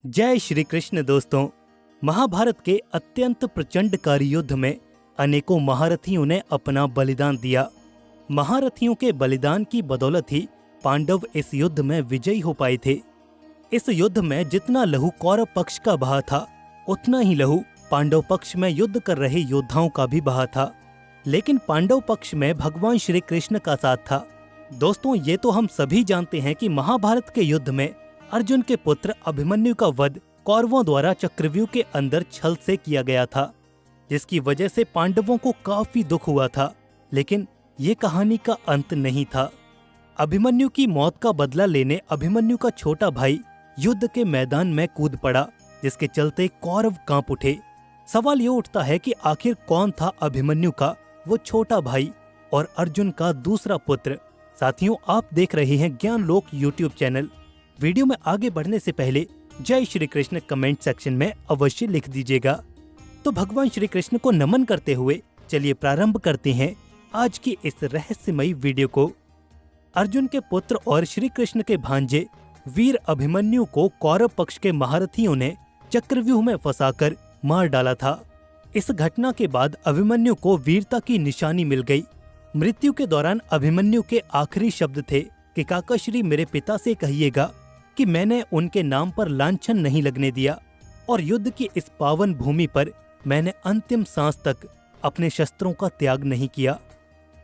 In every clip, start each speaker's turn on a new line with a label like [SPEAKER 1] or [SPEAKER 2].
[SPEAKER 1] जय श्री कृष्ण दोस्तों। महाभारत के अत्यंत प्रचंडकारी युद्ध में अनेकों महारथियों ने अपना बलिदान दिया। महारथियों के बलिदान की बदौलत ही पांडव इस युद्ध में विजयी हो पाए थे। इस युद्ध में जितना लहू कौरव पक्ष का बहा था, उतना ही लहू पांडव पक्ष में युद्ध कर रहे योद्धाओं का भी बहा था। लेकिन पांडव पक्ष में भगवान श्री कृष्ण का साथ था। दोस्तों, ये तो हम सभी जानते हैं कि महाभारत के युद्ध में अर्जुन के पुत्र अभिमन्यु का वध कौरवों द्वारा चक्रव्यूह के अंदर छल से किया गया था, जिसकी वजह से पांडवों को काफी दुख हुआ था। लेकिन ये कहानी का अंत नहीं था। अभिमन्यु की मौत का बदला लेने अभिमन्यु का छोटा भाई युद्ध के मैदान में कूद पड़ा, जिसके चलते कौरव कांप उठे। सवाल ये उठता है कि आखिर कौन था अभिमन्यु का वो छोटा भाई और अर्जुन का दूसरा पुत्र। साथियों, आप देख रहे हैं ज्ञान लोक यूट्यूब चैनल। वीडियो में आगे बढ़ने से पहले जय श्री कृष्ण कमेंट सेक्शन में अवश्य लिख दीजिएगा। तो भगवान श्री कृष्ण को नमन करते हुए चलिए प्रारंभ करते हैं आज की इस रहस्यमयी वीडियो को। अर्जुन के पुत्र और श्री कृष्ण के भांजे वीर अभिमन्यु को कौरव पक्ष के महारथियों ने चक्रव्यूह में फंसाकर मार डाला था। इस घटना के बाद अभिमन्यु को वीरता की निशानी मिल गई। मृत्यु के दौरान अभिमन्यु के आखिरी शब्द थे कि काकाश्री, मेरे पिता से कहिएगा कि मैंने उनके नाम पर लांछन नहीं लगने दिया और युद्ध की इस पावन भूमि पर मैंने अंतिम सांस तक अपने शस्त्रों का त्याग नहीं किया।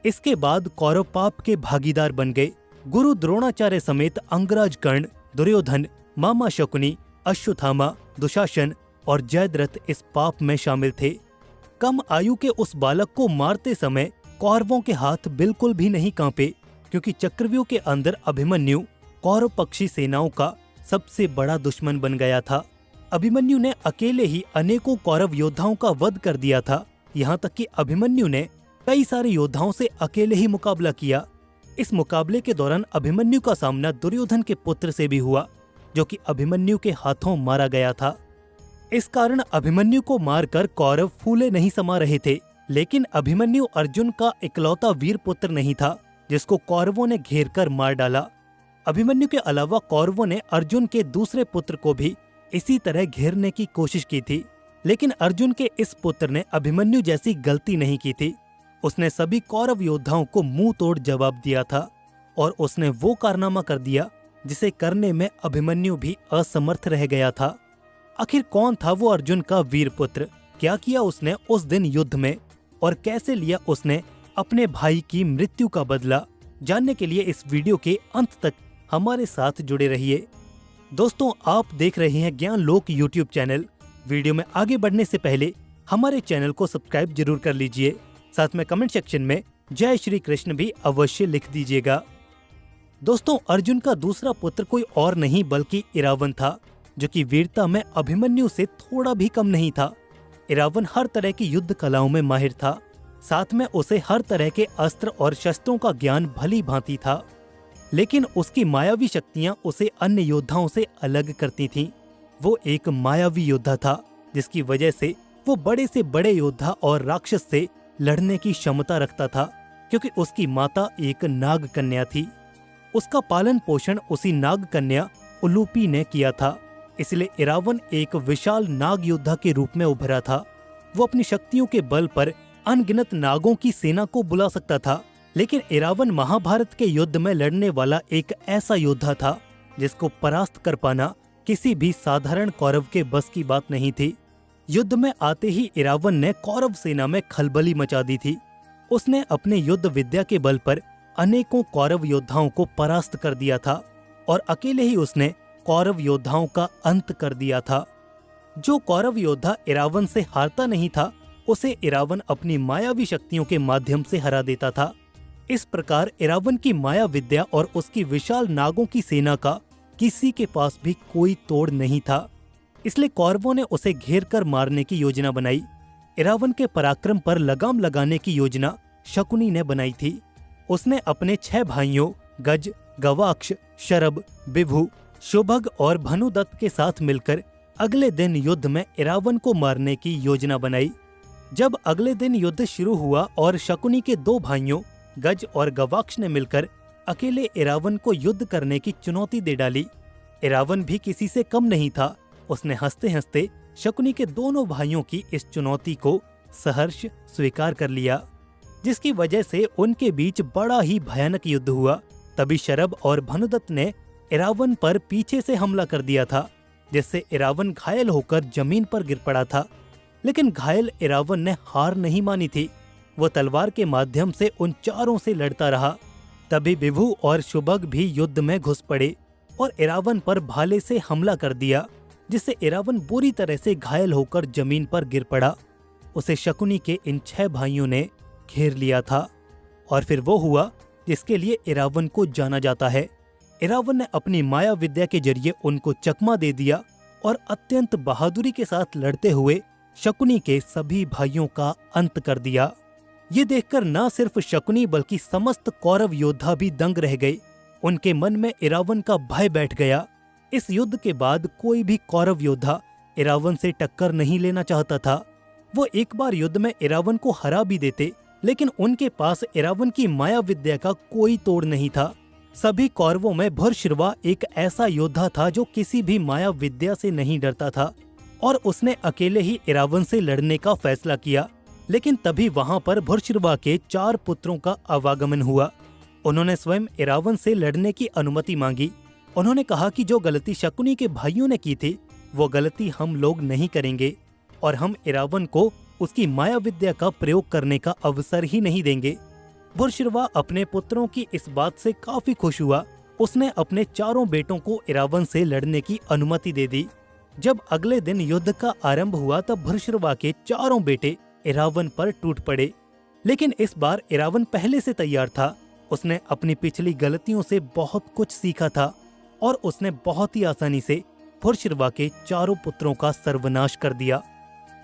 [SPEAKER 1] इसके बाद कौरव पाप के भागीदार बन गए। गुरु द्रोणाचार्य समेत अंगराज कर्ण, दुर्योधन, मामा शकुनी, अश्वत्थामा, दुशासन और जयद्रथ इस पाप में शामिल थे। कम आयु के उस बालक को मारते समय कौरवों के हाथ बिल्कुल भी नहीं कांपे, क्योंकि चक्रव्यूह के अंदर अभिमन्यु कौरव पक्षी सेनाओं का सबसे बड़ा दुश्मन बन गया था। अभिमन्यु ने अकेले ही अनेकों कौरव योद्धाओं का वध कर दिया था। यहाँ तक कि अभिमन्यु ने कई सारे योद्धाओं से अकेले ही मुकाबला किया। इस मुकाबले के दौरान अभिमन्यु का सामना दुर्योधन के पुत्र से भी हुआ, जो कि अभिमन्यु के हाथों मारा गया था। इस कारण अभिमन्यु को मारकर कौरव फूले नहीं समा रहे थे। लेकिन अभिमन्यु अर्जुन का इकलौता वीर पुत्र नहीं था, जिसको कौरवों ने घेर कर मार डाला। अभिमन्यु के अलावा कौरवों ने अर्जुन के दूसरे पुत्र को भी इसी तरह घेरने की कोशिश की थी। लेकिन अर्जुन के इस पुत्र ने अभिमन्यु जैसी गलती नहीं की थी। उसने सभी कौरव योद्धाओं को मुंह तोड़ जवाब दिया था और उसने वो कारनामा कर दिया जिसे करने में अभिमन्यु भी असमर्थ रह गया था। आखिर कौन था वो अर्जुन का वीर पुत्र? क्या किया उसने उस दिन युद्ध में और कैसे लिया उसने अपने भाई की मृत्यु का बदला? जानने के लिए इस वीडियो के अंत तक हमारे साथ जुड़े रहिए। दोस्तों, आप देख रहे हैं ज्ञान लोक यूट्यूब चैनल। वीडियो में आगे बढ़ने से पहले हमारे चैनल को सब्सक्राइब जरूर कर लीजिए। साथ में कमेंट सेक्शन में जय श्री कृष्ण भी अवश्य लिख दीजिएगा। दोस्तों, अर्जुन का दूसरा पुत्र कोई और नहीं बल्कि इरावन था, जो कि वीरता में अभिमन्यु से थोड़ा भी कम नहीं था। इरावन हर तरह की युद्ध कलाओं में माहिर था। साथ में उसे हर तरह के अस्त्र और शस्त्रों का ज्ञान भली भांति था। लेकिन उसकी मायावी शक्तियां उसे अन्य योद्धाओं से अलग करती थीं। वो एक मायावी योद्धा था, जिसकी वजह से वो बड़े से बड़े योद्धा और राक्षस से लड़ने की क्षमता रखता था, क्योंकि उसकी माता एक नाग कन्या थी। उसका पालन पोषण उसी नाग कन्या उलूपी ने किया था। इसलिए इरावन एक विशाल नाग योद्धा के रूप में उभरा था। वो अपनी शक्तियों के बल पर अनगिनत नागों की सेना को बुला सकता था। लेकिन इरावन महाभारत के युद्ध में लड़ने वाला एक ऐसा योद्धा था जिसको परास्त कर पाना किसी भी साधारण कौरव के बस की बात नहीं थी। युद्ध में आते ही इरावन ने कौरव सेना में खलबली मचा दी थी। उसने अपने युद्ध विद्या के बल पर अनेकों कौरव योद्धाओं को परास्त कर दिया था और अकेले ही उसने कौरव योद्धाओं का अंत कर दिया था। जो कौरव योद्धा इरावन से हारता नहीं था, उसे इरावन अपनी मायावी शक्तियों के माध्यम से हरा देता था। इस प्रकार इरावन की माया विद्या और उसकी विशाल नागों की सेना का किसी के पास भी कोई तोड़ नहीं था। इसलिए कौरवों ने उसे घेर कर मारने की योजना बनाई। इरावन के पराक्रम पर लगाम लगाने की योजना शकुनी ने बनाई थी। उसने अपने 6 भाइयों गज, गवाक्ष, शरभ, विभु, शोभग और भनुदत्त के साथ मिलकर अगले दिन युद्ध में इरावन को मारने की योजना बनाई। जब अगले दिन युद्ध शुरू हुआ और शकुनी के 2 भाइयों गज और गवाक्ष ने मिलकर अकेले इरावन को युद्ध करने की चुनौती दे डाली। इरावन भी किसी से कम नहीं था। उसने हंसते हंसते शकुनी के दोनों भाइयों की इस चुनौती को सहर्ष स्वीकार कर लिया, जिसकी वजह से उनके बीच बड़ा ही भयानक युद्ध हुआ। तभी शरभ और भानुदत्त ने इरावन पर पीछे से हमला कर दिया था, जिससे इरावन घायल होकर जमीन पर गिर पड़ा था। लेकिन घायल इरावन ने हार नहीं मानी थी। वो तलवार के माध्यम से उन चारों से लड़ता रहा। तभी विभु और शुभग भी युद्ध में घुस पड़े और इरावन पर भाले से हमला कर दिया, जिससे इरावन बुरी तरह से घायल होकर जमीन पर गिर पड़ा। उसे शकुनी के इन 6 भाइयों ने घेर लिया था और फिर वो हुआ जिसके लिए इरावन को जाना जाता है। इरावन ने अपनी माया विद्या के जरिए उनको चकमा दे दिया और अत्यंत बहादुरी के साथ लड़ते हुए शकुनी के सभी भाइयों का अंत कर दिया। ये देखकर न सिर्फ शकुनी बल्कि समस्त कौरव योद्धा भी दंग रह गए। उनके मन में इरावन का भय बैठ गया। इस युद्ध के बाद कोई भी कौरव योद्धा इरावन से टक्कर नहीं लेना चाहता था। वो एक बार युद्ध में इरावन को हरा भी देते, लेकिन उनके पास इरावन की माया विद्या का कोई तोड़ नहीं था। सभी कौरवों में भुर्श्रवा एक ऐसा योद्धा था जो किसी भी माया विद्या से नहीं डरता था और उसने अकेले ही इरावन से लड़ने का फैसला किया। लेकिन तभी वहां पर भुर्श्रवा के 4 पुत्रों का आवागमन हुआ। उन्होंने स्वयं इरावन से लड़ने की अनुमति मांगी। उन्होंने कहा कि जो गलती शकुनी के भाइयों ने की थी वो गलती हम लोग नहीं करेंगे और हम इरावन को उसकी माया विद्या का प्रयोग करने का अवसर ही नहीं देंगे। भुर्श्रवा अपने पुत्रों की इस बात से काफी खुश हुआ। उसने अपने 4 बेटों को इरावन से लड़ने की अनुमति दे दी। जब अगले दिन युद्ध का आरंभ हुआ तब भुर्श्रवा के 4 बेटे इरावन पर टूट पड़े। लेकिन इस बार इरावन पहले से तैयार था। उसने अपनी पिछली गलतियों से बहुत कुछ सीखा था और उसने बहुत ही आसानी से भुर्श्रवा के 4 पुत्रों का सर्वनाश कर दिया।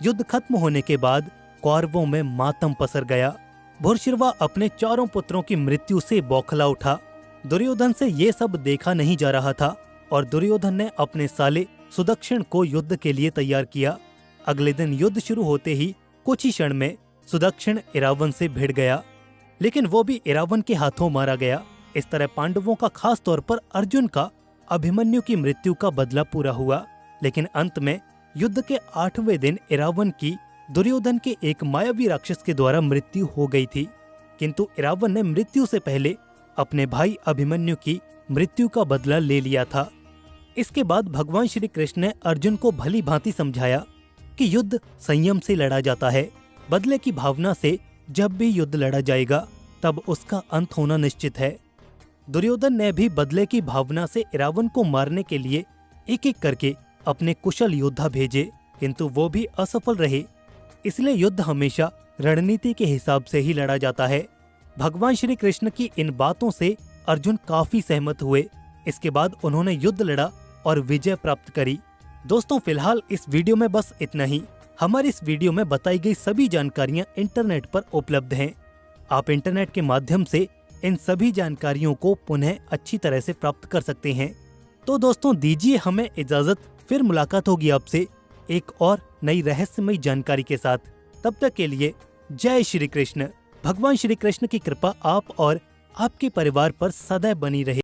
[SPEAKER 1] युद्ध खत्म होने के बाद कौरवों में मातम पसर गया। भुर्श्रवा अपने 4 पुत्रों की मृत्यु से बौखला उठा। दुर्योधन से ये सब देखा नहीं जा रहा था और दुर्योधन ने अपने साले सुदक्षिण को युद्ध के लिए तैयार किया। अगले दिन युद्ध शुरू होते ही कुछ ही क्षण में सुदक्षिण इरावन से भिड़ गया, लेकिन वो भी इरावन के हाथों मारा गया। इस तरह पांडवों का, खास तौर पर अर्जुन का, अभिमन्यु की मृत्यु का बदला पूरा हुआ। लेकिन अंत में युद्ध के 8वें दिन इरावन की दुर्योधन के एक मायावी राक्षस के द्वारा मृत्यु हो गई थी। किंतु इरावन ने मृत्यु से पहले अपने भाई अभिमन्यु की मृत्यु का बदला ले लिया था। इसके बाद भगवान श्री कृष्ण ने अर्जुन को भली भांति समझाया कि युद्ध संयम से लड़ा जाता है। बदले की भावना से जब भी युद्ध लड़ा जाएगा तब उसका अंत होना निश्चित है। दुर्योधन ने भी बदले की भावना से इरावन को मारने के लिए एक एक करके अपने कुशल योद्धा भेजे, किंतु वो भी असफल रहे। इसलिए युद्ध हमेशा रणनीति के हिसाब से ही लड़ा जाता है। भगवान श्री कृष्ण की इन बातों से अर्जुन काफी सहमत हुए। इसके बाद उन्होंने युद्ध लड़ा और विजय प्राप्त करी। दोस्तों, फिलहाल इस वीडियो में बस इतना ही। हमारी इस वीडियो में बताई गई सभी जानकारियां इंटरनेट पर उपलब्ध हैं। आप इंटरनेट के माध्यम से इन सभी जानकारियों को पुनः अच्छी तरह से प्राप्त कर सकते हैं। तो दोस्तों, दीजिए हमें इजाजत। फिर मुलाकात होगी आपसे एक और नई रहस्यमयी जानकारी के साथ। तब तक के लिए जय श्री कृष्ण। भगवान श्री कृष्ण की कृपा आप और आपके परिवार पर सदैव बनी रहे।